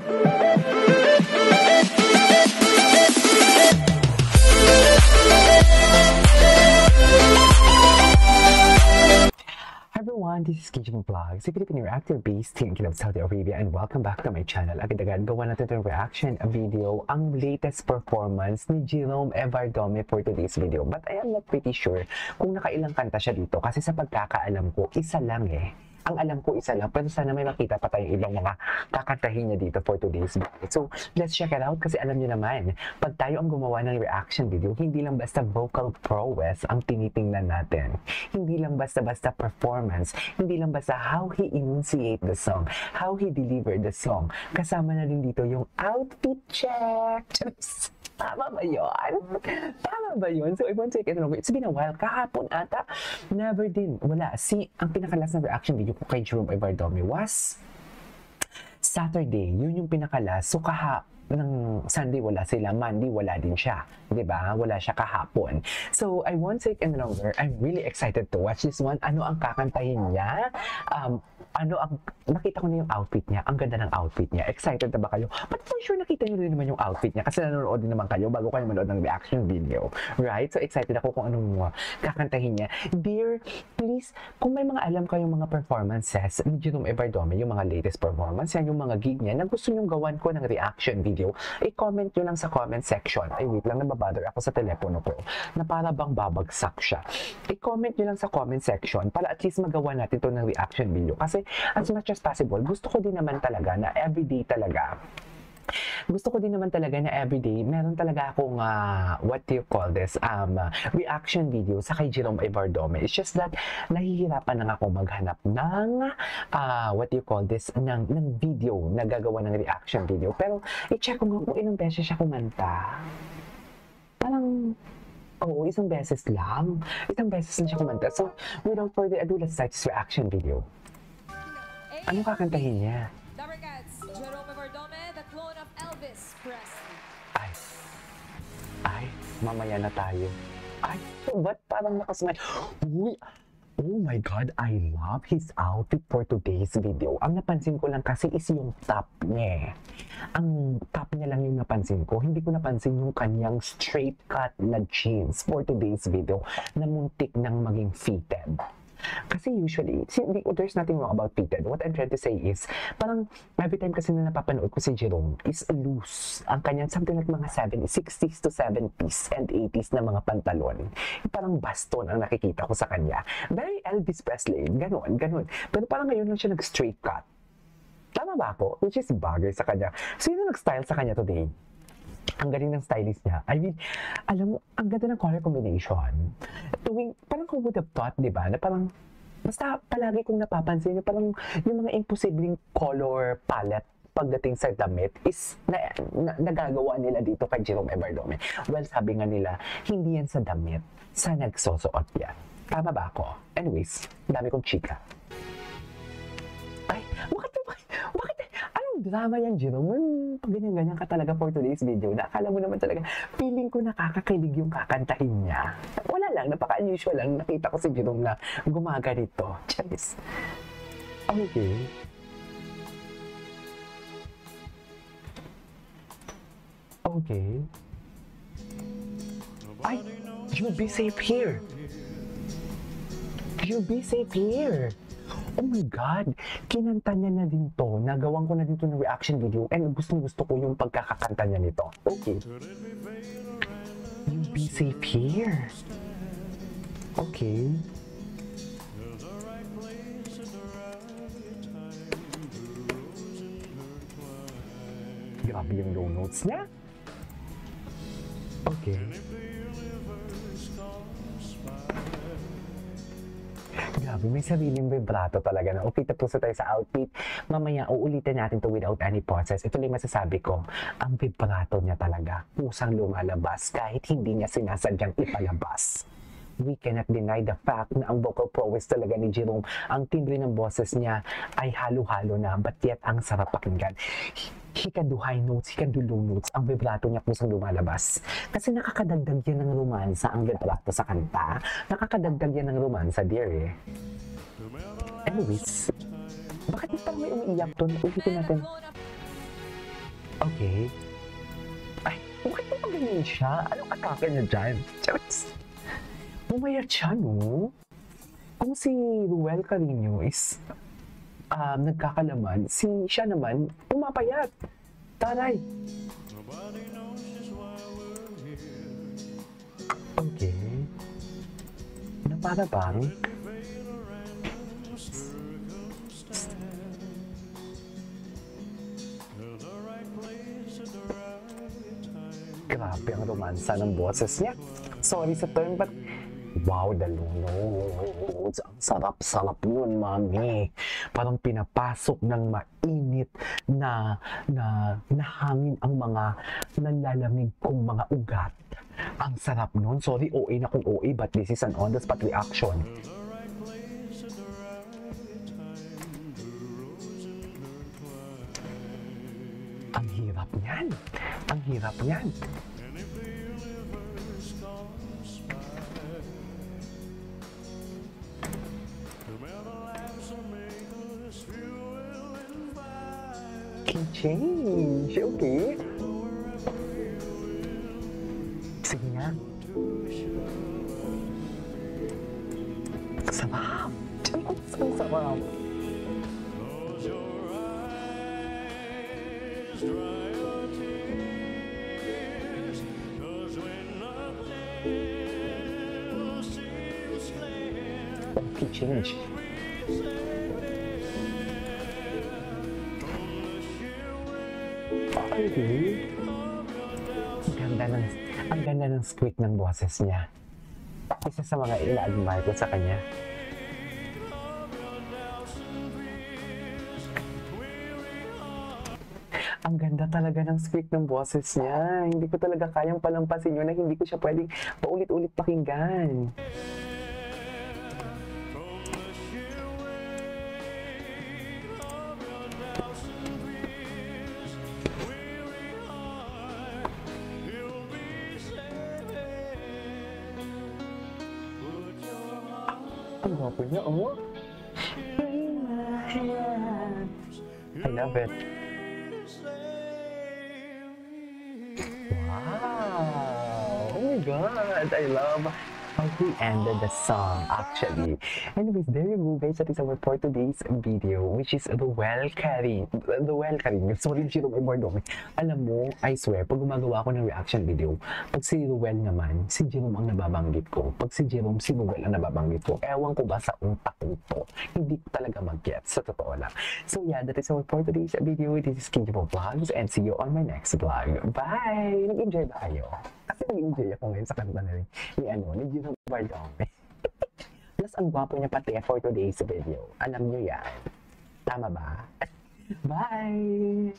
Everyone, this is Kijing Vlog, si Filipino reactor based King of Saudi Arabia, and welcome back to my channel. Agad-agad gawa natin itong reaction video, ang latest performance ni Jerome Evardome for today's video. But I am not pretty sure kung nakailang kanta siya dito kasi sa pagkakaalam ko, isa lang eh. Ang alam ko isa lang, pero sana may makita pa tayong ibang mga kakantahin niya dito for today's video. So, let's check it out kasi alam niyo naman, pag tayo ang gumawa ng reaction video, hindi lang basta vocal prowess ang tinitingnan natin. Hindi lang basta-basta performance, hindi lang basta how he enunciate the song, how he delivered the song. Kasama na rin dito yung outfit check. Tama ba yun? Tama ba yun? So, I want to take it along. It's been a while. Kahapon ata, never din. Wala. Ang pinakalas na reaction video ko kay Jerome Evardome was Saturday. Yun yung pinakalas. So, ng Sunday wala sila, Monday wala din siya. Diba? Wala siya kahapon. So, I won't take any longer. I'm really excited to watch this one. Ano ang kakantahin niya? Nakita ko na yung outfit niya. Ang ganda ng outfit niya. Excited na ba kayo? But for sure, nakita niyo rin naman yung outfit niya kasi nanonood din naman kayo bago kayo manood ng reaction video. Right? So, excited ako kung anong kakantahin niya. Dear, please, kung may mga alam kayong mga performances ni Jerome Evardome, yung mga latest performance, yan yung mga gig niya na gusto niyong gawan ko ng reaction video, i-comment nyo lang sa comment section. Ay, wait lang, nababother ako sa telepono ko na para bang babagsak siya. I-comment nyo lang sa comment section para at least magawa natin to ng reaction video. Kasi as much as possible, gusto ko din naman talaga na everyday talaga meron talaga akong what do you call this, reaction video sa kay Jerome Evardome. It's just that nahihirapan lang ako maghanap ng what do you call this, ng video na gagawa ng reaction video. Pero i-check ko nga kung ilang beses siya kumanta. Parang oo, isang beses lang. Isang beses lang siya kumanta. So, without further ado, let's start this reaction video. Ano kakantahin niya? Jerome Evardome, the clone of Elvis Presley. Ay, mamaya na tayo. Ay, ba't parang nakasmile? Uy, oh my God, I love his outfit for today's video. Ang napansin ko lang kasi is yung top niya. Ang top niya lang yung napansin ko. Hindi ko napansin yung kanyang straight cut na jeans for today's video na muntik nang maging fitted. Kasi usually, there's nothing wrong about fitted. What I'm trying to say is, parang every time kasi na napapanood ko si Jerome is loose. Ang kanyang something like mga 60s to 70s and 80s na mga pantalon. Parang baston ang nakikita ko sa kanya. Very Elvis Presley, ganun. Pero parang ngayon lang siya nag-straight cut. Tama ba ako? Which is bagay sa kanya. Sino nag-style sa kanya today? Ang galing ng stylist niya. I mean, alam mo, ang ganda ng color combination. Parang who would have thought, di ba? Na parang, basta palagi kong napapansin, parang yung mga imposibleng color palette pagdating sa damit is nagagawa nila dito kay Jerome Evardome. Well, sabi nga nila, hindi yan sa damit, sa nagsusuot yan. Tama ba ako? Anyways, dami kong chika. Ay, bakit anong drama yan, Jerome? Pag ganyan-ganyan ka talaga for today's video, na akala mo naman talaga, feeling ko nakakakilig yung kakantahin niya. Wala lang, napaka-unusual lang. Nakita ko si Jerome na gumaganito. Charis. Okay. Okay. Ay, you'll be safe here. You'll be safe here. Oh my God, kinanta niya na din to. Nagawan ko na dito ng reaction video and gustong-gusto ko yung pagkakakanta niya nito. Okay. You'll be safe here. Okay. Grabe yung low notes niya. Okay. Grabe, may sariling vibrato talaga na. Okay, tapos na tayo sa outfit. Mamaya, uulitin natin to without any process. Ito lang masasabi ko, ang vibrato niya talaga, pusang lumalabas kahit hindi niya sinasadyang ipalabas. We cannot deny the fact na ang vocal prowess talaga ni Jerome, ang timbre ng boses niya ay halo-halo na, but yet ang sarap pakinggan. He can do high notes, he can do low notes. Ang vibrato niya kusang lumalabas. Kasi nakakadagdag yan ng romansa ang vibrato sa kanta. Nakakadagdag yan ng romansa, dear eh. Anyways, bakit parang may umiiyak doon? Ulitin natin. Okay. Ay, bakit mo pa ganyan siya? Anong atake niya dyan? Charot. Bumayat siya, no? Kung si Ruel Carino is nagkakalaman, siya naman pumapayat. Taray. Okay. Na para bang? Grabe ang romansa ng boses niya. Sorry sa term, but wow, the loads. Ang sarap-sarap nun, mami. Parang pinapasok ng mainit na hangin ang mga nanlalamig kong mga ugat. Ang sarap nun. Sorry, OA na kung OA, but this is an on-the-spot reaction. Ang hirap niyan. Ang hirap niyan. Change. Okay. Sige nga. Sarap. Ang sarap. Okay, change. Okay. Ang ganda ng squeak ng boses niya. Isa sa mga ina-admire ko sa kanya. Ang ganda talaga ng squeak ng boses niya. Hindi ko talaga kayang palampasin yun na hindi ko siya pwedeng paulit-ulit pakinggan. Ang gwapo niya, oh. I love it. Wow! Oh my God! I love how he ended the song, actually. Anyways, there you go, guys. That is our for today's video, which is Ruel Carino. Sorry, Jerome Bordome. Alam mo, I swear, pag gumagawa ko ng reaction video, pag si Ruel naman, si Jerome ang nababanggit ko. Pag si Jerome, si Ruel ang nababanggit ko. Ewan ko ba sa utak ko to? Hindi ko talaga mag-get, sa totoo lang. So yeah, that is our for today's video. This is Kinjibo Vlogs, and see you on my next vlog. Bye! Nag-enjoy ba kayo? Kasi nag-enjoy ako ngayon sa kanta na rin. Ni Jerome Bordome. Plus, ang gwapo niya pati for today's video. Alam niyo yan. Tama ba? Bye!